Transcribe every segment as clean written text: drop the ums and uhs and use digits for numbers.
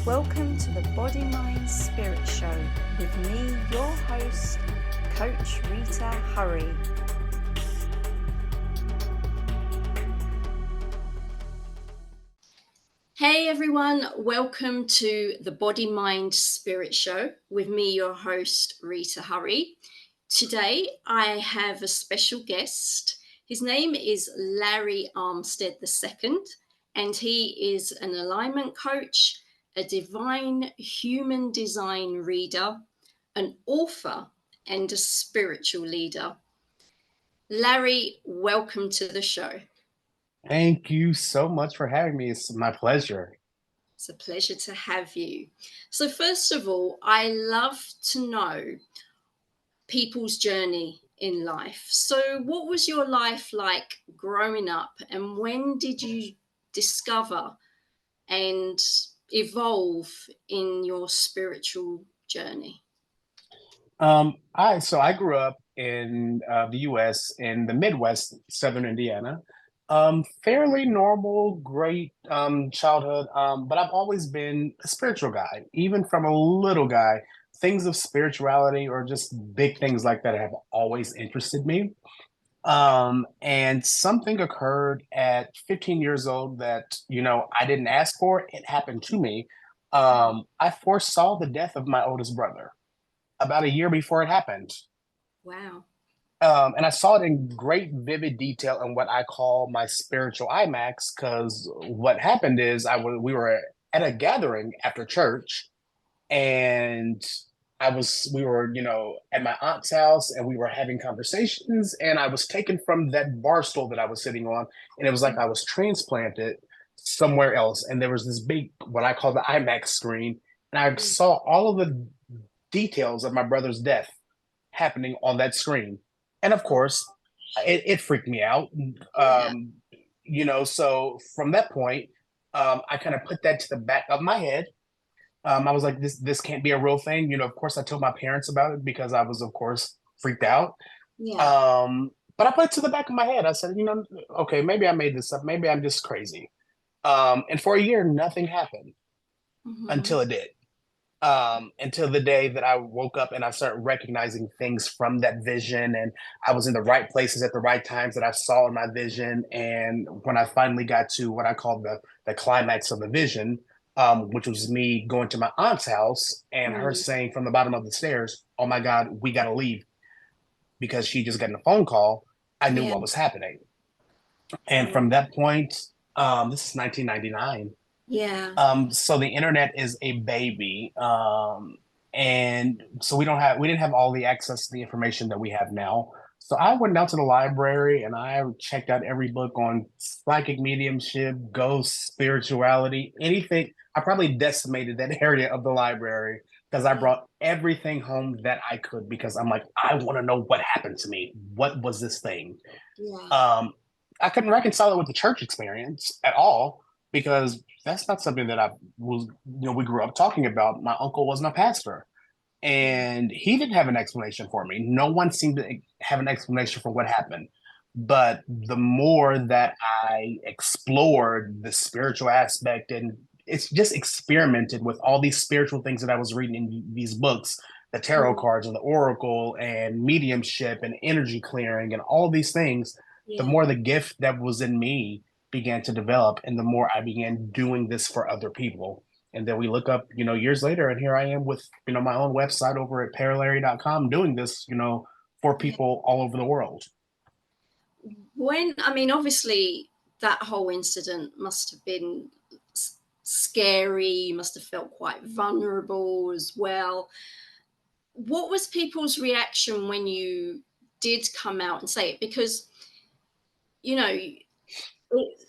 Welcome to the Body, Mind, Spirit Show with me, your host, Coach Rita Hurry. Hey everyone, welcome to the Body, Mind, Spirit Show with me, your host, Rita Hurry. Today I have a special guest. His name is Larry Armstead II, and he is an alignment coach, a divine human design reader, an author, and a spiritual leader. Larry, welcome to the show. Thank you so much for having me. It's my pleasure. It's a pleasure to have you. So first of all, I love to know people's journey in life. So what was your life like growing up, and when did you discover and evolve in your spiritual journey? I grew up in the U.S. in the Midwest, Southern Indiana. Fairly normal, great childhood. But I've always been a spiritual guy, even from a little guy. Things of spirituality or just big things like that have always interested me. And something occurred at 15 years old that, I didn't ask for. It happened to me. I foresaw the death of my oldest brother about a year before it happened. Wow. And I saw it in great, vivid detail in what I call my spiritual IMAX. Because what happened is we were at a gathering after church, and we were, at my aunt's house, and we were having conversations, and I was taken from that bar stool that I was sitting on, and it was like I was transplanted somewhere else. And there was this big, what I call the IMAX screen, and I saw all of the details of my brother's death happening on that screen. And of course, it freaked me out. Yeah. So from that point, I kind of put that to the back of my head. I was like, this can't be a real thing. Of course, I told my parents about it because I was, of course, freaked out. Yeah. But I put it to the back of my head. I said, okay, maybe I made this up. Maybe I'm just crazy. And for a year, nothing happened until it did. Until the day that I woke up and I started recognizing things from that vision, and I was in the right places at the right times that I saw in my vision. And when I finally got to what I call the climax of the vision, which was me going to my aunt's house and her saying from the bottom of the stairs, "Oh my God, we got to leave," because she just got a phone call. I knew what was happening. And from that point, this is 1999. Yeah. So the internet is a baby. And so we didn't have all the access to the information that we have now. So I went down to the library and I checked out every book on psychic mediumship, ghosts, spirituality, anything. I probably decimated that area of the library because I brought everything home that I could, because I'm like, I want to know what happened to me. What was this thing? Yeah. I couldn't reconcile it with the church experience at all, because that's not something that we grew up talking about. My uncle wasn't a pastor, and he didn't have an explanation for me. No one seemed to have an explanation for what happened. But the more that I explored the spiritual aspect, and it's just experimented with all these spiritual things that I was reading in these books, the tarot cards and the oracle and mediumship and energy clearing and all these things, the more the gift that was in me began to develop, and the more I began doing this for other people. And then we look up, years later, and here I am with, my own website over at paralarry.com doing this, for people all over the world. Obviously that whole incident must have been scary. You must have felt quite vulnerable as well. What was people's reaction when you did come out and say it? Because,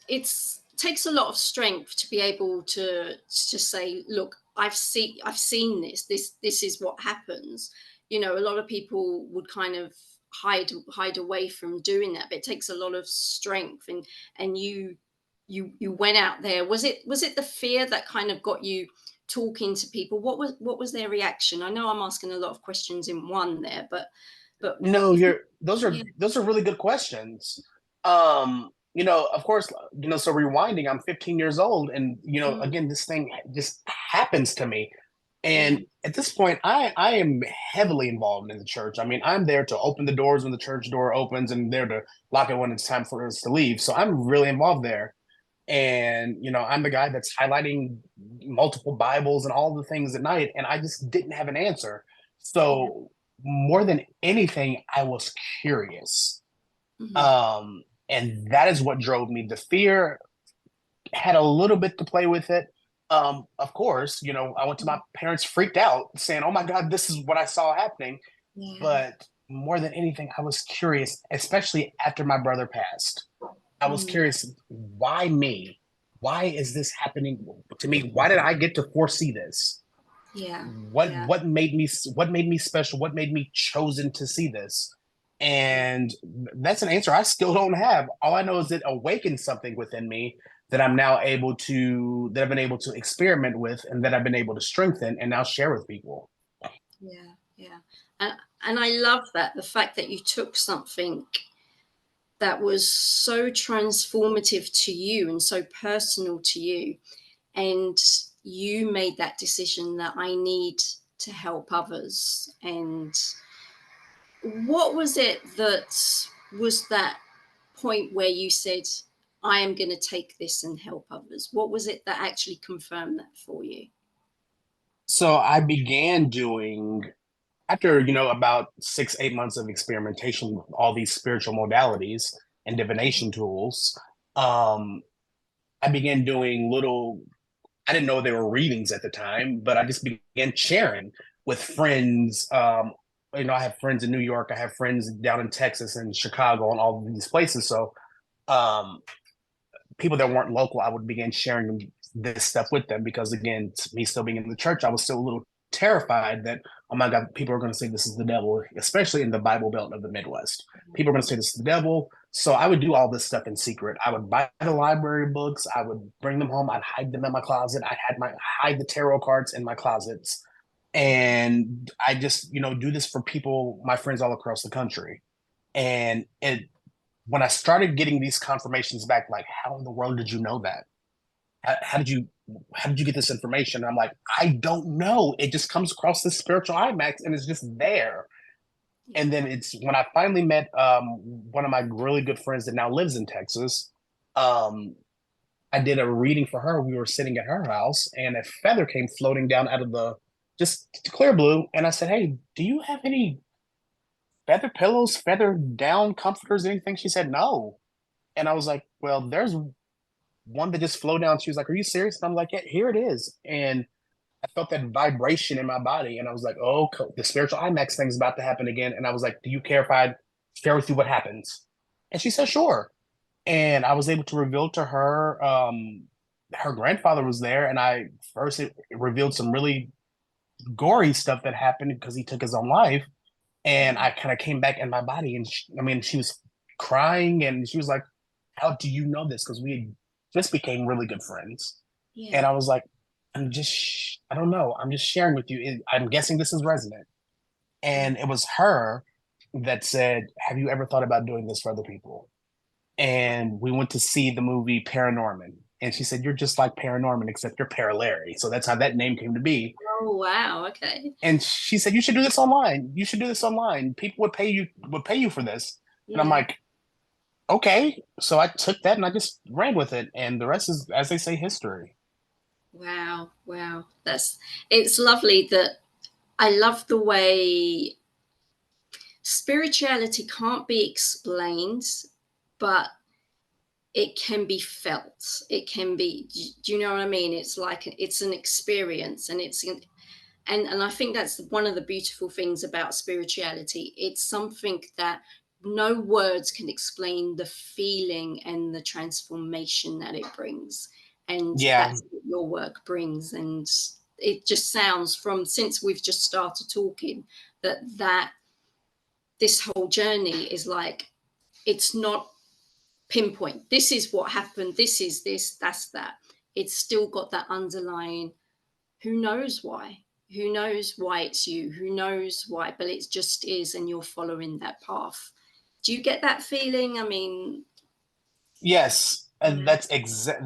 it takes a lot of strength to be able to say, look, I've seen this is what happens. A lot of people would kind of hide away from doing that, but it takes a lot of strength, and you went out there. Was it the fear that kind of got you talking to people? What was their reaction? I know I'm asking a lot of questions in one there, but No, those are really good questions. of course, so rewinding, I'm 15 years old, and Mm, again, this thing just happens to me. yeah. And at this point, I am heavily involved in the church. I mean, I'm there to open the doors when the church door opens, and there to lock it when it's time for us to leave. So I'm really involved there. And I'm the guy that's highlighting multiple Bibles and all the things at night, and I just didn't have an answer. Yeah. So more than anything, I was curious. Mhm. Um, and that is what drove me. The fear had a little bit to play with it. Of course, I went to my Mm. parents freaked out saying, "Oh my God, this is what I saw happening." Yeah. But more than anything, I was curious, especially after my brother passed. I was Mm. curious, why me? Why is this happening to me? Why did I get to foresee this? Yeah. what Yeah. what made me what made me special? What made me chosen to see this? Yeah. And that's an answer I still don't have. All I know is it awakened something within me that I've been able to experiment with, and that I've been able to strengthen and now share with people. Yeah. Yeah. And I love that, the fact that you took something that was so transformative to you and so personal to you, and you made that decision that I need to help others. And what was it that was that point where you said, I am going to take this and help others? What was it that actually confirmed that for you? So I began doing, after about 6 8 months of experimentation with all these spiritual modalities and divination tools. I began doing little, I didn't know they were readings at the time, but I just began sharing with friends. I have friends in New York, I have friends down in Texas and Chicago and all of these places. So um, people that weren't local, I would begin sharing this stuff with them, because again, me still being in the church, I was still a little terrified that, oh my God, people are going to say this is the devil, especially in the Bible Belt of the Midwest. People are going to say this is the devil. So I would do all this stuff in secret. I would buy the library books. I would bring them home. I'd hide them in my closet. Hide the tarot cards in my closets. And I just, do this for people, my friends all across the country. And when I started getting these confirmations back, like, how in the world did you know that? How did you get this information? And I'm like, I don't know. It just comes across this spiritual IMAX and it's just there. Yeah. And then it's when I finally met one of my really good friends that now lives in Texas. Um, I did a reading for her. We were sitting at her house, and a feather came floating down out of the just clear blue. And I said, "Hey, do you have any feather pillows, feather down comforters, anything?" She said, "No." And I was like, "Well, there's one that just flowed down." She was like, "Are you serious?" And I'm like, "Yeah, here it is." And I felt that vibration in my body, and I was like, "Oh, the spiritual IMAX thing is about to happen again." And I was like, "Do you care if I share with you what happens?" And she said, "Sure." And I was able to reveal to her, her grandfather was there, and I first it revealed some really gory stuff that happened because he took his own life. And Mm. I kind of came back in my body, and she was crying, and she was like, "How do you know this?" Because we just became really good friends. And Yeah. I was like, I don't know. I'm just sharing with you. I'm guessing this is resonant. Mm. And it was her that said, "Have you ever thought about doing this for other people?" And we went to see the movie Paranorman. And she said, "You're just like Paranorman, except you're Larry." So that's how that name came to be. Oh, wow. Okay. And she said, "You should do this online. You should do this online. People would pay you for this." And I'm Yeah. like, "Okay." So I took that and I just ran with it. And the rest is, as they say, history. Wow. Wow. It's lovely that I love the way spirituality can't be explained, but it can be felt. It can be, do you know what I mean? It's like, it's an experience, and and I think that's one of the beautiful things about spirituality. It's something that no words can explain, the feeling and the transformation that it brings. And Yeah. that's what your work brings. And it just sounds, from since we've just started talking, that this whole journey is like, it's not pinpoint, this is what happened, this is this, that's that. It's still got that underlying, who knows why, who knows why it's you, who knows why, but it just is, and you're following that path. Do you get that feeling? I mean, Yes, and Yeah.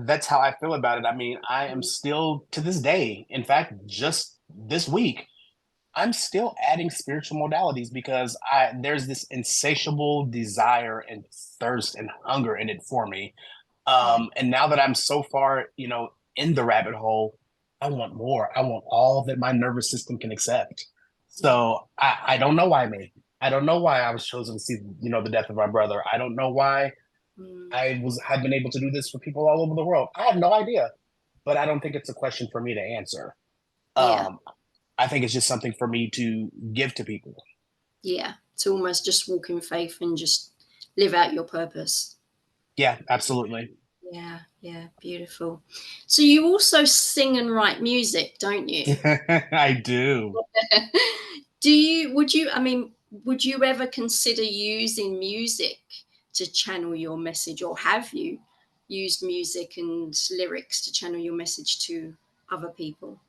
that's how I feel about it. I mean, I am Mm. still to this day, in fact, just this week, I'm still adding spiritual modalities because I there's this insatiable desire and thirst and hunger in it for me. Yeah. And now that I'm so far, in the rabbit hole, I want more. I want all that my nervous system can accept. Yeah. So I don't know why me. I don't know why I was chosen to see, the death of my brother. I don't know why Mm. have been able to do this for people all over the world. I have no idea, but I don't think it's a question for me to answer. Yeah. Um, I think it's just something for me to give to people. Yeah. To almost just walk in faith and just live out your purpose. Yeah, absolutely. Yeah. Yeah. Beautiful. So you also sing and write music, don't you? I do. I mean, would you ever consider using music to channel your message, or have you used music and lyrics to channel your message to other people?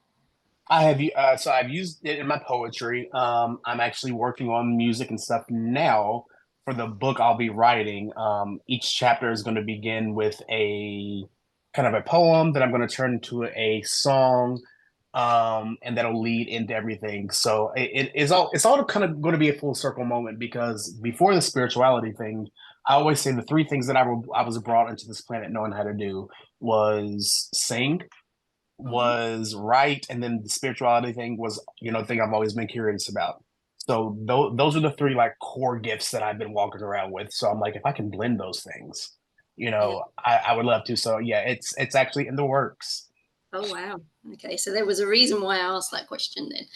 So I've used it in my poetry. I'm actually working on music and stuff now for the book I'll be writing. Each chapter is going to begin with a kind of a poem that I'm going to turn into a song, and that'll lead into everything. So it's all kind of going to be a full circle moment because before the spirituality thing, I always say the three things that I was brought into this planet knowing how to do was sing, Hmm. was right, and then the spirituality thing was, the thing I've always been curious about. So those are the three like core gifts that I've been walking around with. So I'm like, if I can blend those things, Yeah. I would love to. So yeah, it's actually in the works. Oh, wow. Okay. So there was a reason why I asked that question then.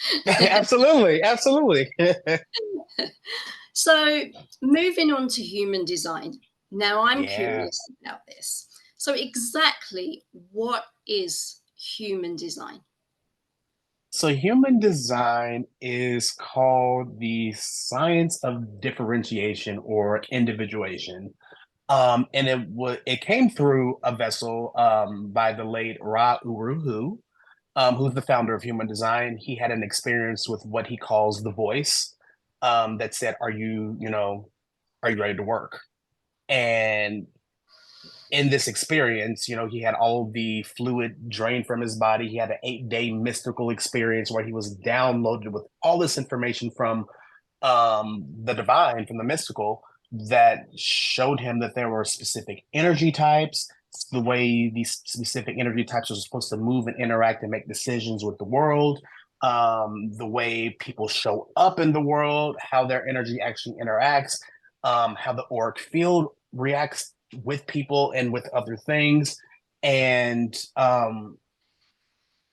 Absolutely, absolutely. So moving on to human design. Now I'm Yeah. curious about this. So exactly what is human design? So human design is called the science of differentiation or individuation. And it came through a vessel by the late Ra Uru, who's the founder of human design. He had an experience with what he calls the voice, that said, are you ready to work? And in this experience, he had all of the fluid drained from his body. He had an 8-day mystical experience where he was downloaded with all this information from the divine, from the mystical, that showed him that there were specific energy types, the way these specific energy types are supposed to move and interact and make decisions with the world, the way people show up in the world, how their energy actually interacts, how the auric field reacts with people and with other things. And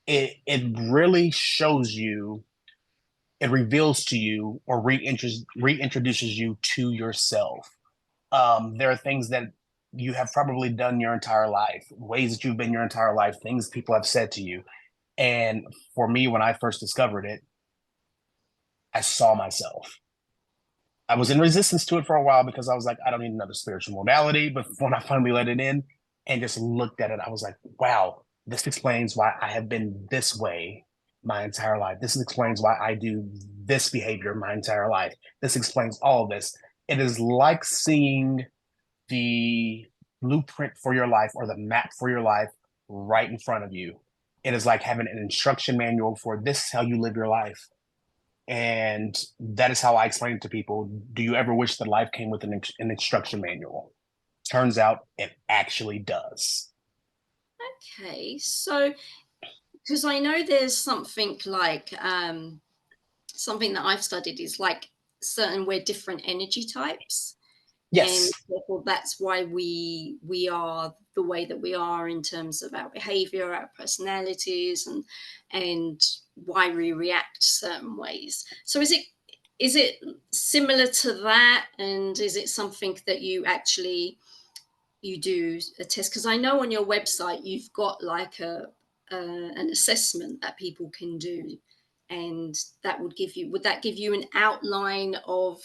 it really shows you, it reveals to you or reintroduces you to yourself. There are things that you have probably done your entire life, ways that you've been your entire life, things people have said to you. And for me, when I first discovered it, I saw myself. I was in resistance to it for a while because I was like, I don't need another spiritual modality. But when I finally let it in and just looked at it, I was like, wow, this explains why I have been this way my entire life. This explains why I do this behavior my entire life. This explains all of this. It is like seeing the blueprint for your life or the map for your life right in front of you. It is like having an instruction manual for this is how you live your life. And that is how I explain it to people. Do you ever wish that life came with an instruction manual? Turns out it actually does. Okay, so because I know there's something like something that I've studied is like certain we're different energy types, and Yes. therefore that's why we are the way that we are in terms of our behavior, our personalities, and why we react certain ways. So is it similar to that, and is it something that you do a test? Because I know on your website you've got like an assessment that people can do, and would that give you an outline of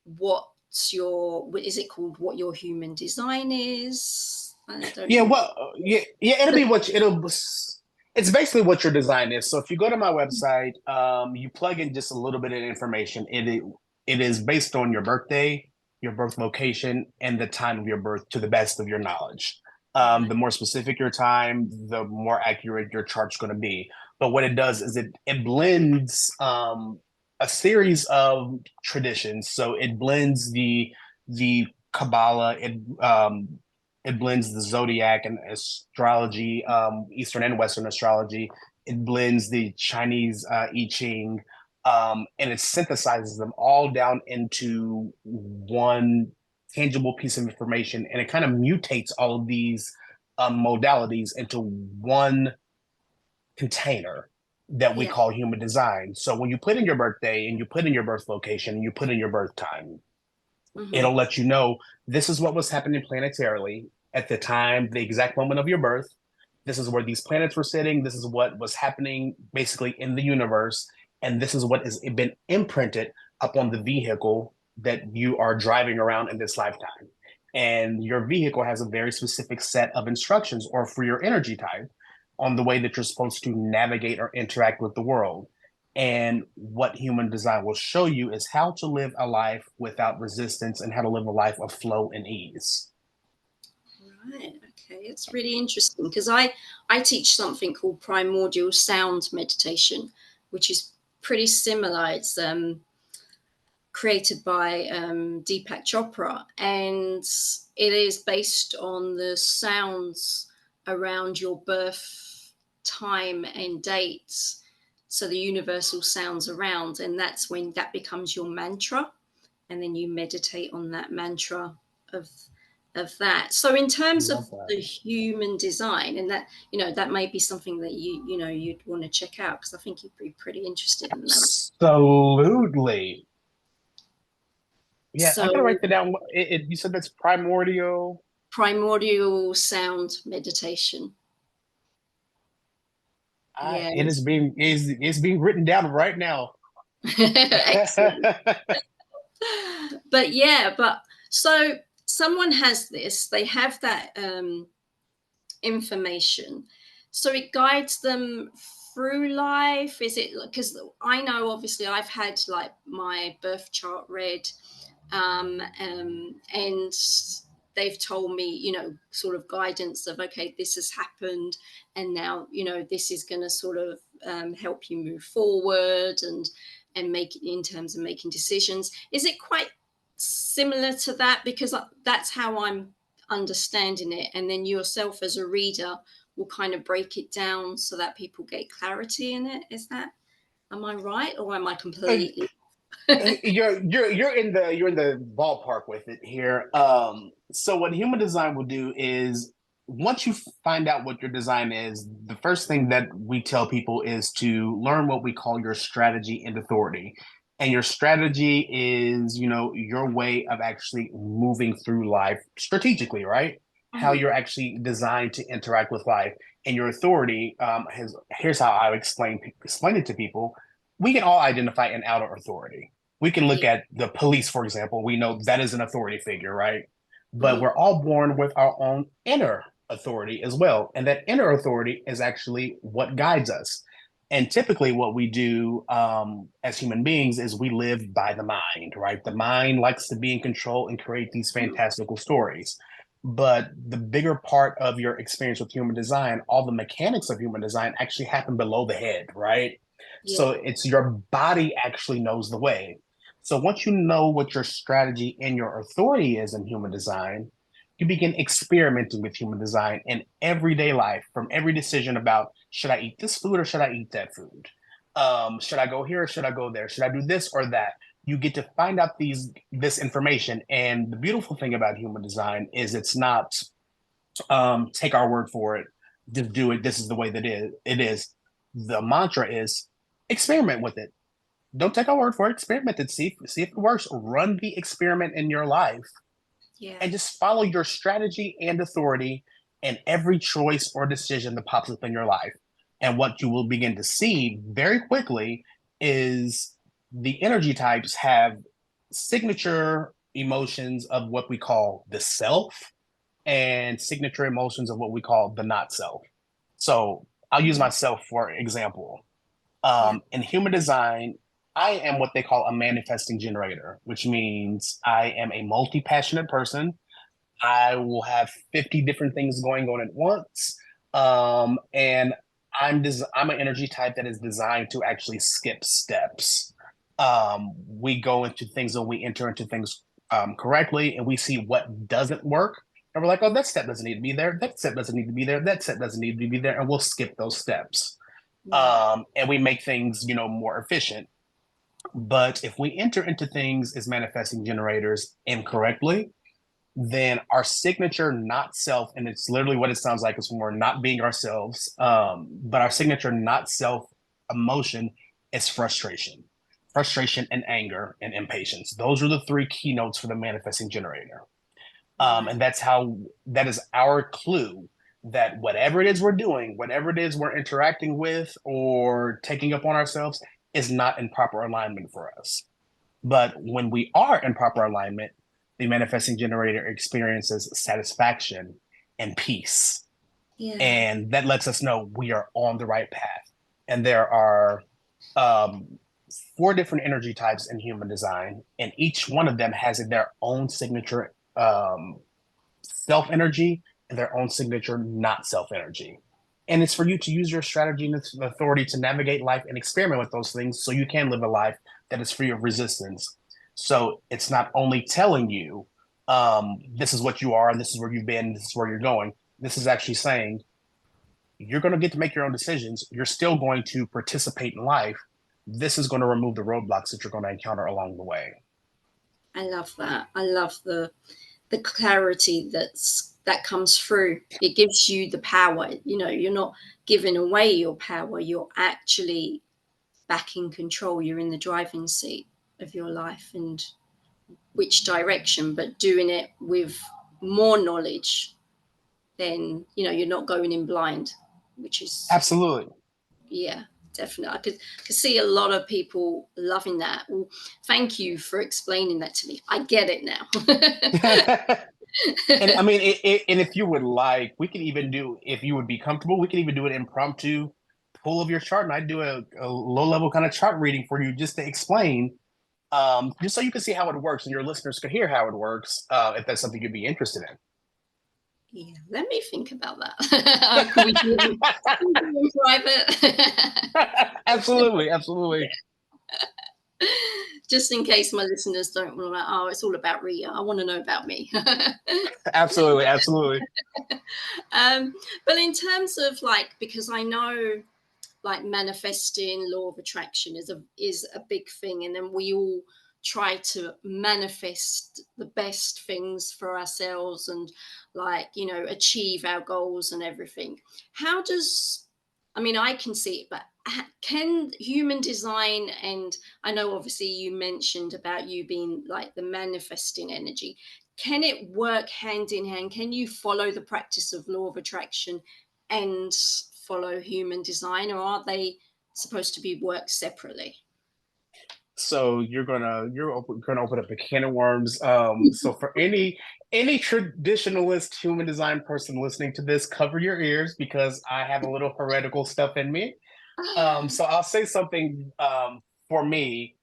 what's your what is it called, what your human design is? I don't Yeah, know. well, yeah, it's basically what your design is. So if you go to my website, you plug in just a little bit of information. It is based on your birthday. your birth location, and the time of your birth to the best of your knowledge. Right. The more specific your time, the more accurate your chart's going to be. But what it does is it blends a series of traditions. So it blends the Kabbalah, it blends the zodiac and astrology, Eastern and Western astrology. It blends the Chinese I Ching, and it synthesizes them all down into one tangible piece of information, and it kind of mutates all of these modalities into one container that we Yeah. call human design. So when you put in your birthday and you put in your birth location and you put in your birth time, Hmm. it'll let you know this is what was happening planetarily at the time, the exact moment of your birth. This is where these planets were sitting. This is what was happening basically in the universe. And this is what has been imprinted upon the vehicle that you are driving around in this lifetime. And your vehicle has a very specific set of instructions, or for your energy type, on the way that you're supposed to navigate or interact with the world. And what human design will show you is how to live a life without resistance and how to live a life of flow and ease. Right. Okay. It's really interesting because I teach something called primordial sound meditation, which is pretty similar. It's created by Deepak Chopra, and it is based on the sounds around your birth time and dates. So the universal sounds around, and that's when that becomes your mantra, and then you meditate on that mantra of that. So in terms of Love that. the human design, and that that may be something that you'd want to check out because I think you'd be pretty interested in that. Absolutely. Yeah, I gotta So write that down. You said that's primordial. primordial sound meditation. It is Yes. being written down right now. Excellent. But yeah, but so someone has this, they have that information. So it guides them through life. Is it because I know obviously I've had like my birth chart read, and they've told me, sort of guidance of, okay, this has happened, and now, this is going to sort of help you move forward and make it in terms of making decisions. Is it quite similar to that? Because that's how I'm understanding it, and then yourself as a reader will kind of break it down so that people get clarity in it. Is that, am I right, or am I Uh, completely? you're in the ballpark with it here. So what human design will do is once you find out what your design is, the first thing that we tell people is to learn what we call your strategy and authority. And your strategy is, your way of actually moving through life strategically, right? How Mhm. you're actually designed to interact with life. And your authority here's how I explain it to people. We can all identify an outer authority. We can look Yeah. at the police, for example. We know that is an authority figure, right? But Mhm. we're all born with our own inner authority as well. And that inner authority is actually what guides us. And typically, what we do as human beings is we live by the mind, right? The mind likes to be in control and create these Mhm. fantastical stories. But the bigger part of your experience with human design, all the mechanics of human design actually happen below the head, right? Yeah. So it's your body actually knows the way. So once you know what your strategy and your authority is in human design, you begin experimenting with human design in everyday life, from every decision about should I eat this food or should I eat that food? Should I go here or should I go there? Should I do this or that? You get to find out this information. And the beautiful thing about human design is it's not take our word for it, just do it. This is the way that it is. The mantra is experiment with it. Don't take our word for it. Experiment it. See if it works. Run the experiment in your life Yeah. and just follow your strategy and authority in every choice or decision that pops up in your life. And what you will begin to see very quickly is the energy types have signature emotions of what we call the self and signature emotions of what we call the not self. So I'll use Mhm. myself for example. Yeah. In human design, I am what they call a manifesting generator, which means I am a multi-passionate person. I will have 50 different things going on at once. And I'm an energy type that is designed to actually skip steps. We go into things and we enter into things correctly, and we see what doesn't work. And we're like, oh, that step doesn't need to be there. That step doesn't need to be there. That step doesn't need to be there. And we'll skip those steps. Right. And we make things, more efficient. But if we enter into things as manifesting generators incorrectly, then our signature not self, and it's literally what it sounds like, is when we're not being ourselves, but our signature not self emotion is frustration and anger and impatience. Those are the three keynotes for the manifesting generator. Right. And that is our clue that whatever it is we're doing, whatever it is we're interacting with or taking up on ourselves, is not in proper alignment for us. But when we are in proper alignment, the manifesting generator experiences satisfaction and peace. Yeah. And that lets us know we are on the right path. And there are um, four different energy types in human design, and each one of them has their own signature self energy and their own signature not self energy. And it's for you to use your strategy and authority to navigate life and experiment with those things so you can live a life that is free of resistance. So it's not only telling you, this is what you are, and this is where you've been, this is where you're going. This is actually saying you're going to get to make your own decisions. You're still going to participate in life. This is going to remove the roadblocks that you're going to encounter along the way. I love that. I love the clarity that comes through. It gives you the power. You're not giving away your power. You're actually back in control. You're in the driving seat of your life and which direction, but doing it with more knowledge, then you're not going in blind, which is, Absolutely. yeah, definitely. I could see a lot of people loving that. Well, thank you for explaining that to me. I get it now. And I mean, and if you would like, we can even do, if you would be comfortable, we can even do an impromptu pull of your chart, and I do a low level kind of chart reading for you just to explain, just so you can see how it works and your listeners can hear how it works, if that's something you'd be interested Yeah, let me think about that. Can we do it in private? in. Absolutely, absolutely, Just in case my listeners don't want to, oh, it's all about Rita. I want to know about me. absolutely, absolutely. um, but in terms of like, because I know like manifesting, law of attraction is a big thing, and then we all try to manifest the best things for ourselves and like achieve our goals and everything. How does, I mean, I can see it, but can human design, and I know obviously you mentioned about you being like the manifesting energy, can it work hand in hand? Can you follow the practice of law of attraction and follow human design, or are they supposed to be worked separately? So gonna open up a can of worms. So for any traditionalist human design person listening to this, cover your ears because I have a little heretical stuff in me. So I'll say something. For me,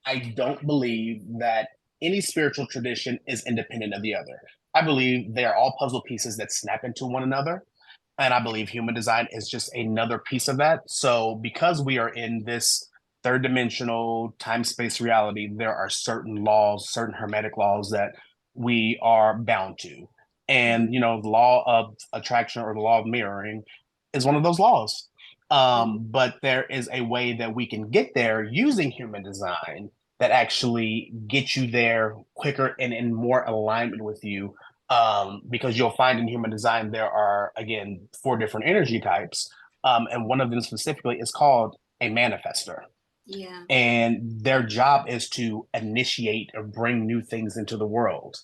I don't believe that any spiritual tradition is independent of the other. I believe they are all puzzle pieces that snap into one another. And I believe human design is just another piece of that. So, because we are in this third dimensional time space reality, there are certain laws, certain hermetic laws that we are bound to. Mm, And, the law of attraction or the law of mirroring is one of those laws. mm, But there is a way that we can get there using human design that actually gets you there quicker and in more alignment with you, because you'll find in human design there are again four different energy types, and one of them specifically is called a manifester, yeah. and their job is to initiate or bring new things into the world.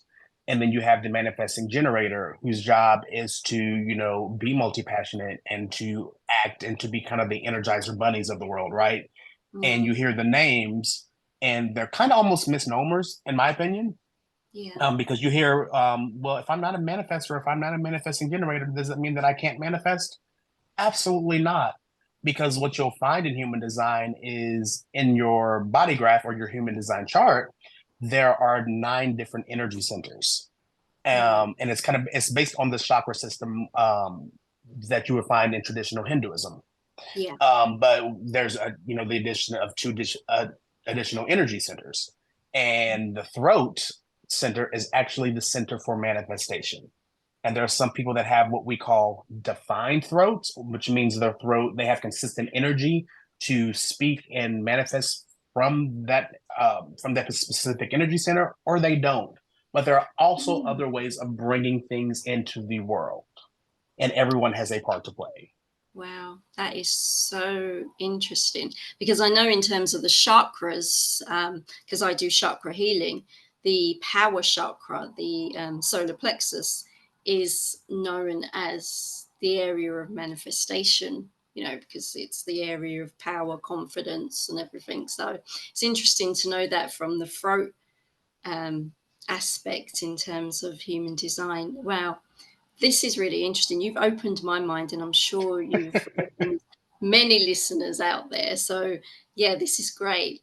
And then you have the manifesting generator whose job is to be multi-passionate and to act and to be kind of the energizer bunnies of the world, right? And Mm, you hear the names and they're kind of almost misnomers in my opinion, yeah. because you hear, well, if I'm not a manifestor, if I'm not a manifesting generator, does it mean that I can't manifest? Absolutely not. because what you'll find in human design is in your body graph or your human design chart, there are 9 different energy centers. Wow. And it's based on the chakra system that you would find in traditional Hinduism. Yeah. But there's the addition of additional energy centers, and the throat center is actually the center for manifestation. And there are some people that have what we call defined throats, which means their throat, they have consistent energy to speak and manifest from that specific energy center, or they don't. But there are also Mm. other ways of bringing things into the world, and everyone has a part to play. Wow, that is so interesting because I know in terms of the chakras, because I do chakra healing, the power chakra, the solar plexus, is known as the area of manifestation, because it's the area of power, confidence, and everything. So it's interesting to know that from the throat um, aspect in terms of human design. Wow, this is really interesting. You've opened my mind, and I'm sure you've opened many listeners out there. So, yeah, this is great.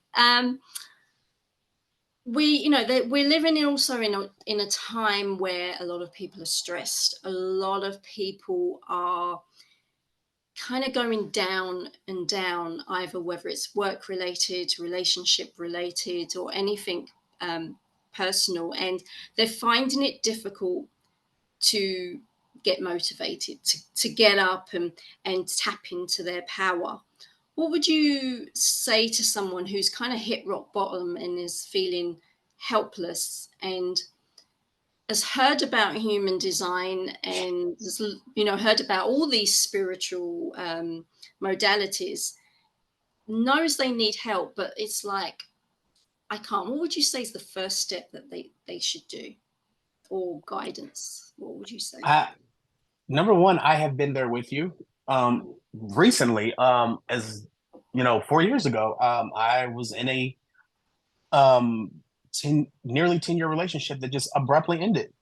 We're living in also in a time where a lot of people are stressed. A lot of people are kind of going down and down, either whether it's work related, relationship related, or anything personal, and they're finding it difficult to get motivated, to get up and tap into their power. What would you say to someone who's kind of hit rock bottom and is feeling helpless and has heard about human design and has, heard about all these spiritual modalities, knows they need help, but it's like, I can't. What would you say is the first step that they should do, or guidance? What would you say? I, Number one, I have been there with you. Recently, as 4 years ago, I was in a um nearly 10-year relationship that just abruptly ended.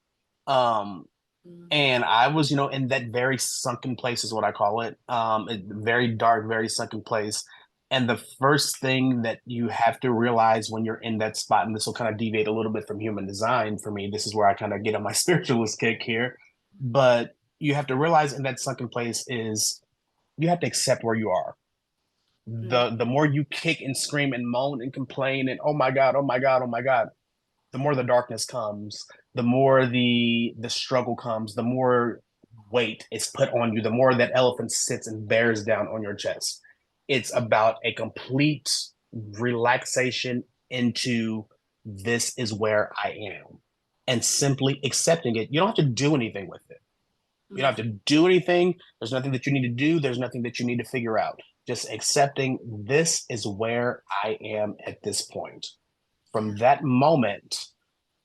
Um, Mm. and I was, in that very sunken place is what I call it. A very dark, very sunken place. And the first thing that you have to realize when you're in that spot, and this will kind of deviate a little bit from human design for me, this is where I kind of get on my spiritualist kick here. But you have to realize in that sunken place is you have to accept where you are. Mm. The more you kick and scream and moan and complain and oh my God, oh my God, oh my God, the more the darkness comes, the more the struggle comes, the more weight is put on you, the more that elephant sits and bears down on your chest. It's about a complete relaxation into this is where I am and simply accepting it. You don't have to do anything with it. You don't Mm. have to do anything. There's nothing that you need to do. There's nothing that you need to figure out. Just accepting this is where I am at this point. Yeah. From that moment,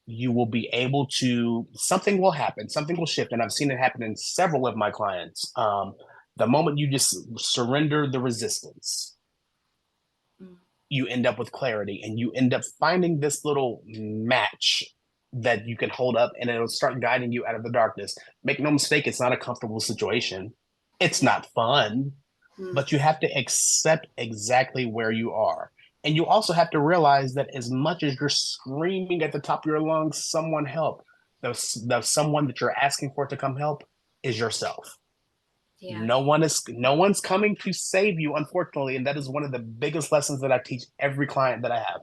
you will be able to, something will happen, something will shift. And I've seen it happen in several of my clients. The moment you just surrender the resistance, Mm. you end up with clarity and you end up finding this little match that you can hold up and it'll start guiding you out of the darkness. Make no mistake, it's not a comfortable situation. It's Yeah. not fun, Mm. but you have to accept exactly where you are. And you also have to realize that as much as you're screaming at the top of your lungs, someone help, the someone that you're asking for to come help is yourself. Yeah. No one's coming to save you, unfortunately, and that is one of the biggest lessons that I teach every client that I have.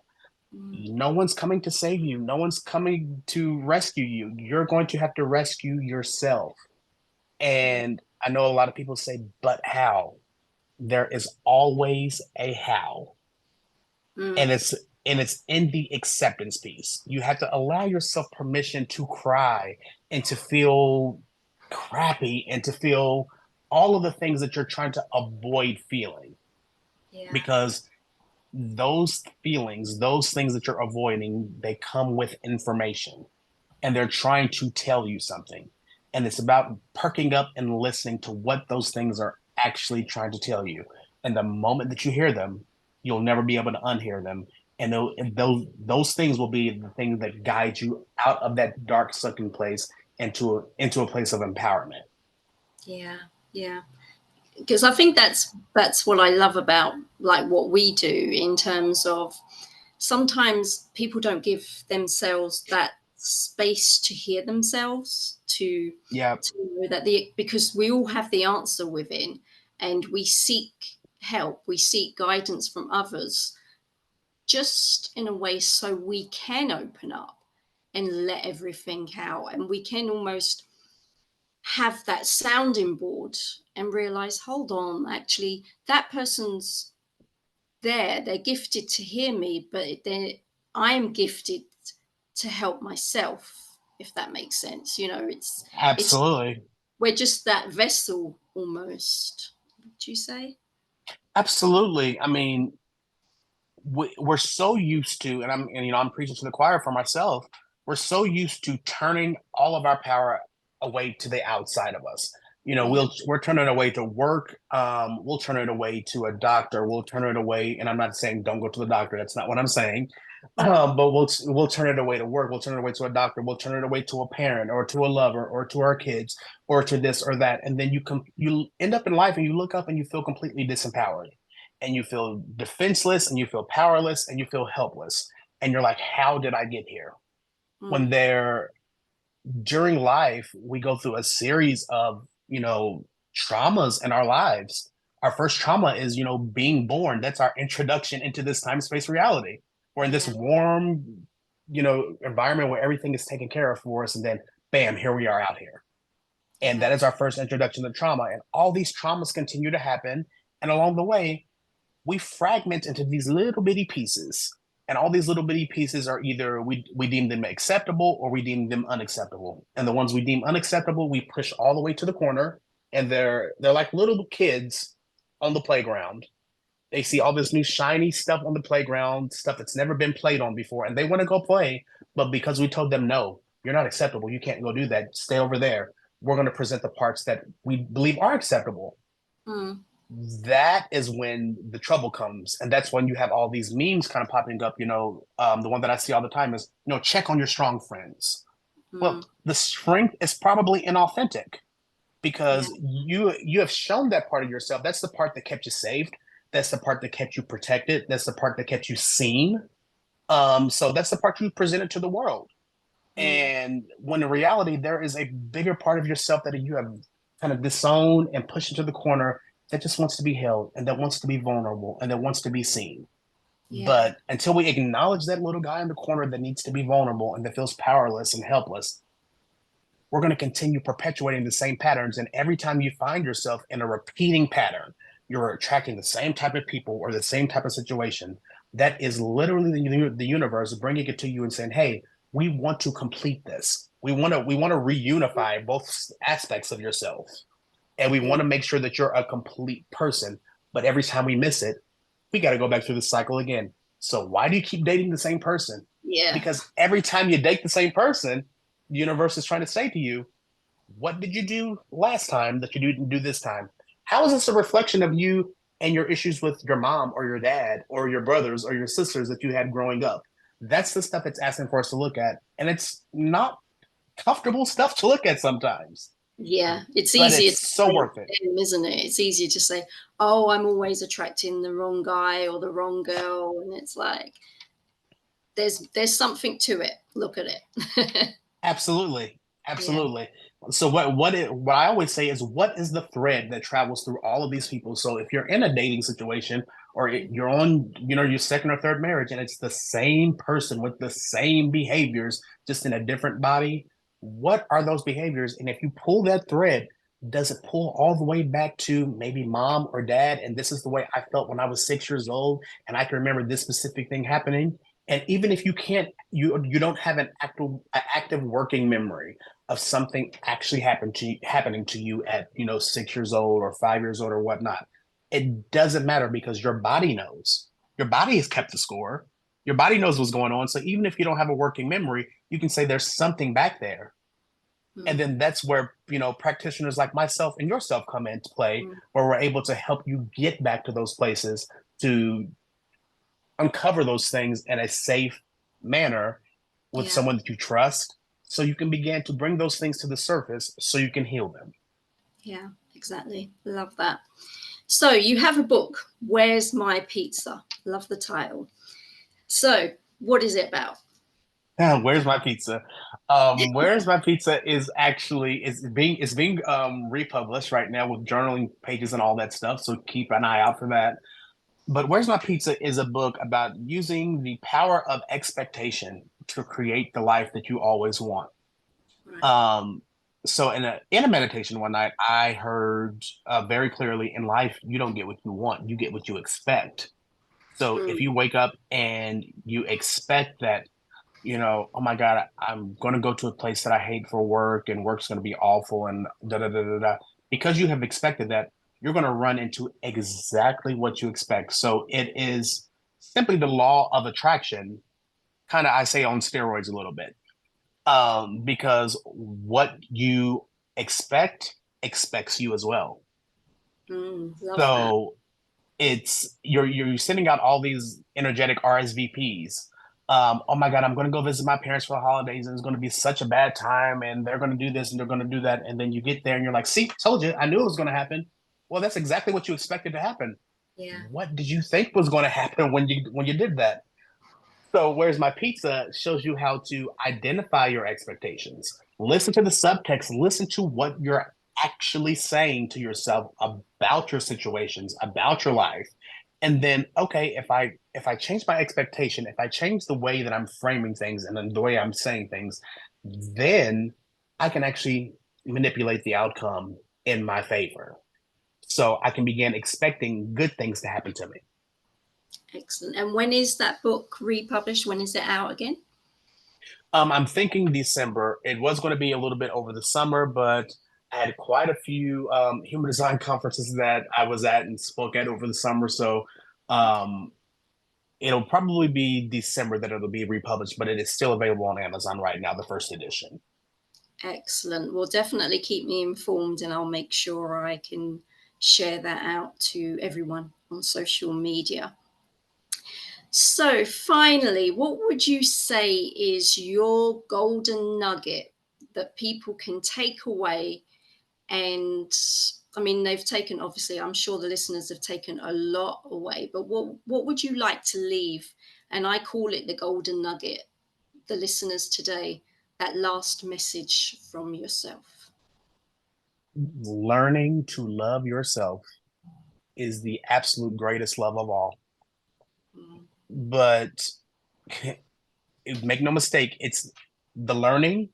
Mm. No one's coming to save you. No one's coming to rescue you. You're going to have to rescue yourself. Yeah. And I know a lot of people say, but how? There is always a how. Mm. And it's in the acceptance piece. You have to allow yourself permission to cry and to feel crappy and to feel all of the things that you're trying to avoid feeling, Yeah. because those feelings, those things that you're avoiding, they come with information and they're trying to tell you something. And it's about perking up and listening to what those things are actually trying to tell you. And the moment that you hear them, you'll never be able to unhear them. And those things will be the things that guide you out of that dark sunken place into a place of empowerment. Yeah. Yeah. because I think that's what I love about like what we do in terms of sometimes people don't give themselves that space to hear themselves Yeah, to know that the because we all have the answer within and we seek help, we seek guidance from others just in a way so we can open up and let everything out and we can almost have that sounding board and realize hold on, actually that person's there, they're gifted to hear me, but I'm gifted to help myself, if that makes sense. You know, it's absolutely. we're just that vessel almost. Would you say? Absolutely. I mean, we're so used to, I'm preaching to the choir for myself. We're so used to turning all of our power away to the outside of us. Yeah. We're turning it away to work. We'll turn it away to a doctor. We'll turn it away, and I'm not saying don't go to the doctor. That's not what I'm saying. Mm. But we'll turn it away to work. We'll turn it away to a doctor. We'll turn it away to a parent or to a lover or to our kids or to this or that. And then you end up in life and you look up and you feel completely disempowered and you feel defenseless and you feel powerless and you feel helpless. And you're like, how did I get here? When Mm. they're during life, we go through a series of, traumas in our lives. Our first trauma is, being born. That's our introduction into this time space reality. We're in this Yeah. warm, environment where everything is taken care of for us. And then, bam, here we are out here. And Yeah. that is our first introduction to trauma. And all these traumas continue to happen. And along the way, we fragment into these little bitty pieces. And all these little bitty pieces are either we deem them acceptable or we deem them unacceptable. And the ones we deem unacceptable, we push all the way to the corner. And they're like little kids on the playground. They see all this new shiny stuff on the playground, stuff that's never been played on before, and they want to go play. But because we told them, no, you're not acceptable, you can't go do that, stay over there, we're going to present the parts that we believe are acceptable. Mm. That is when the trouble comes, and that's when you have all these memes kind of popping up. The one that I see all the time is, check on your strong friends. Well, Mm. the strength is probably inauthentic Yeah. because you have shown that part of yourself. That's the part that kept you saved. That's the part that kept you protected. That's the part that kept you seen. So that's the part you presented to the world. Mm. And when in reality, there is a bigger part of yourself that you have kind of disowned and pushed into the corner that just wants to be held and that wants to be vulnerable and that wants to be seen. Yeah. But until we acknowledge that little guy in the corner that needs to be vulnerable and that feels powerless and helpless, we're going to continue perpetuating the same patterns. And every time you find yourself in a repeating pattern, you're attracting the same type of people or the same type of situation. That is literally the universe bringing it to you and saying, "Hey, we want to complete this. We want to reunify both aspects of yourself, and we Yeah. want to make sure that you're a complete person. But every time we miss it, we got to go back through the cycle again. So why do you keep dating the same person? Yeah. Because every time you date the same person, the universe is trying to say to you, what did you do last time that you didn't do this time? How is this a reflection of you and your issues with your mom or your dad or your brothers or your sisters that you had growing up? That's the stuff it's asking for us to look at. And it's not comfortable stuff to look at sometimes, Yeah, it's but easier it's to so say worth it. to them, isn't it? It's easier to say, "Oh, I'm always attracting the wrong guy or the wrong girl," and it's like there's something to it. Look at it. Absolutely. Yeah. Absolutely. So what I always say is what is the thread that travels through all of these people? So if you're in a dating situation or you're on, your second or third marriage and it's the same person with the same behaviors just in a different body, what are those behaviors? And if you pull that thread, does it pull all the way back to maybe mom or dad? And this is the way I felt when I was 6 years old, and I can remember this specific thing happening. And even if you can't, you don't have an active working memory of something actually happening to you at 6 years old or 5 years old or whatnot. It doesn't matter because your body knows. Your body has kept the score. Your body knows what's going on. So even if you don't have a working memory, you can say there's something back there. And Mm. then that's where practitioners like myself and yourself come into play, Mm. where we're able to help you get back to those places to uncover those things in a safe manner with Yeah. someone that you trust so you can begin to bring those things to the surface so you can heal them. Yeah. Exactly. Love that. So you have a book, Where's My Pizza? Love the title. So what is it about? Where's my pizza? Where's my pizza is actually it's being republished right now with journaling pages and all that stuff. So keep an eye out for that. But Where's My Pizza is a book about using the power of expectation to create the life that you always want. Right. Um, so in a meditation one night, I heard very clearly in life, you don't get what you want, you get what you expect. So if Mm, you wake up and you expect that, oh my God, I'm going to go to a place that I hate for work and work's going to be awful and da da da da da. Because you have expected that, you're going to run into exactly what you expect. So it is simply the law of attraction, kind of, I say, on steroids a little bit. Because what you expect expects you as well. love that. So you're sending out all these energetic RSVPs. Oh my God, I'm going to go visit my parents for the holidays, and it's going to be such a bad time, and they're going to do this and they're going to do that, and then you get there and you're like, "See, told you, I knew it was going to happen." Well, that's exactly what you expected to happen. Yeah. What did you think was going to happen when you did that? So, Where's My Pizza shows you how to identify your expectations. Listen to the subtext, listen to what you're actually saying to yourself about your situations, about your life. And then, okay, if I change my expectation, if I change the way that I'm framing things and then the way I'm saying things, then I can actually manipulate the outcome in my favor. So I can begin expecting good things to happen to me. Excellent. And when is that book republished? When is it out again? I'm thinking December. It was going to be a little bit over the summer, but I had quite a few human design conferences that I was at and spoke at over the summer. So um, it'll probably be December that it'll be republished, but it is still available on Amazon right now, the first edition. Excellent. Well, definitely keep me informed and I'll make sure I can share that out to everyone on social media. So, finally, what would you say is your golden nugget that people can take away? And I mean, they've taken, obviously, I'm sure the listeners have taken a lot away, but what would you like to leave? And I call it the golden nugget, the listeners today, that last message from yourself. Learning to love yourself is the absolute greatest love of all. Mm, But make no mistake, it's the learning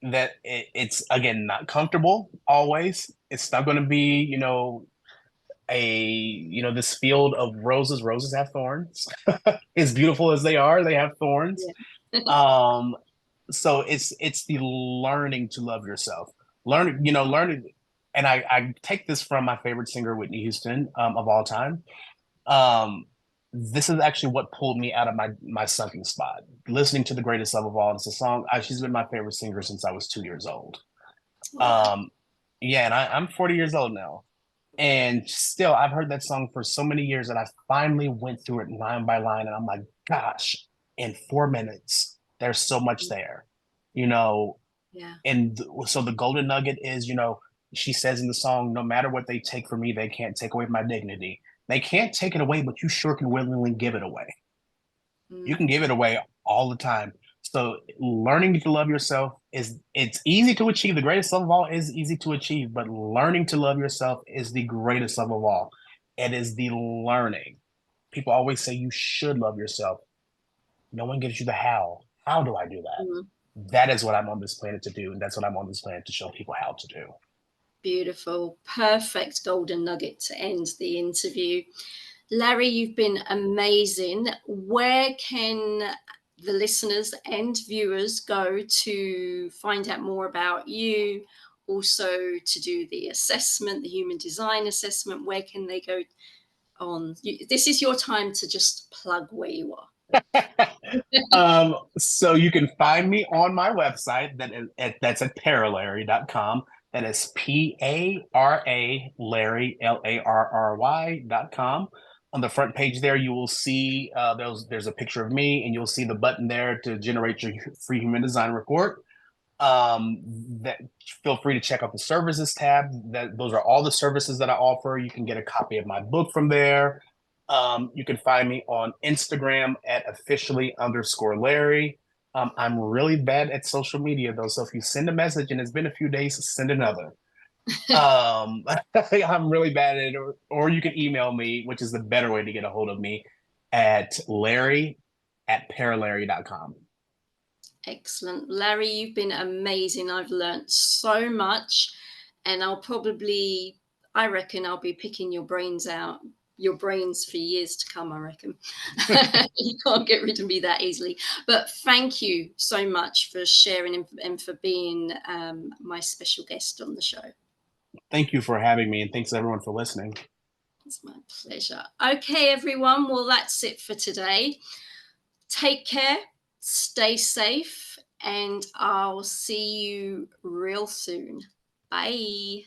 that it's again not comfortable always. It's not going to be, this field of roses. Roses have thorns. As beautiful as they are, they have thorns. yeah. Um, so it's the learning to love yourself. Learning, and I take this from my favorite singer, Whitney Houston, of all time. Um, this is actually what pulled me out of my sunken spot. Listening to the greatest love of all. It's a song. She's been my favorite singer since I was 2 years old. Wow. Um, yeah, and I'm 40 years old now. And still, I've heard that song for so many years that I finally went through it line by line. And I'm like, gosh, in 4 minutes, there's so much there, you know. Yeah. And so the golden nugget is, she says in the song, no matter what they take from me, they can't take away my dignity. They can't take it away, but you sure can willingly give it away. You can Mm, give it away all the time. So learning to love yourself it's easy to achieve. The greatest love of all is easy to achieve, but learning to love yourself is the greatest love of all. It is the learning. People always say you should love yourself. No one gives you the how. How do I do that? mm. That is what I'm on this planet to do, and that's what I'm on this planet to show people how to do. Beautiful. Perfect golden nugget to end the interview. Larry, you've been amazing. Where can the listeners and viewers go to find out more about you? Also, to do the assessment, the human design assessment, where can they go on? This is your time to just plug where you are. So you can find me on my website that's at paralary.com. That is Para Larry Larry.com. On the front page there, you will see there's a picture of me, and you'll see the button there to generate your free human design report. That feel free to check out the services tab. Those are all the services that I offer. You can get a copy of my book from there. You can find me on Instagram at officially_Larry. I'm really bad at social media though, so if you send a message and it's been a few days, send another. Um, I'm really bad at it, or you can email me, which is the better way to get a hold of me, at Larry@paralarry.com. Excellent. Larry, you've been amazing. I've learnt so much, and I reckon I'll be picking your brains for years to come, I reckon. You can't get rid of me that easily. But thank you so much for sharing and for being my special guest on the show. Thank you for having me, and thanks everyone for listening. It's my pleasure. Okay, everyone. Well, that's it for today. Take care, stay safe, and I'll see you real soon. Bye.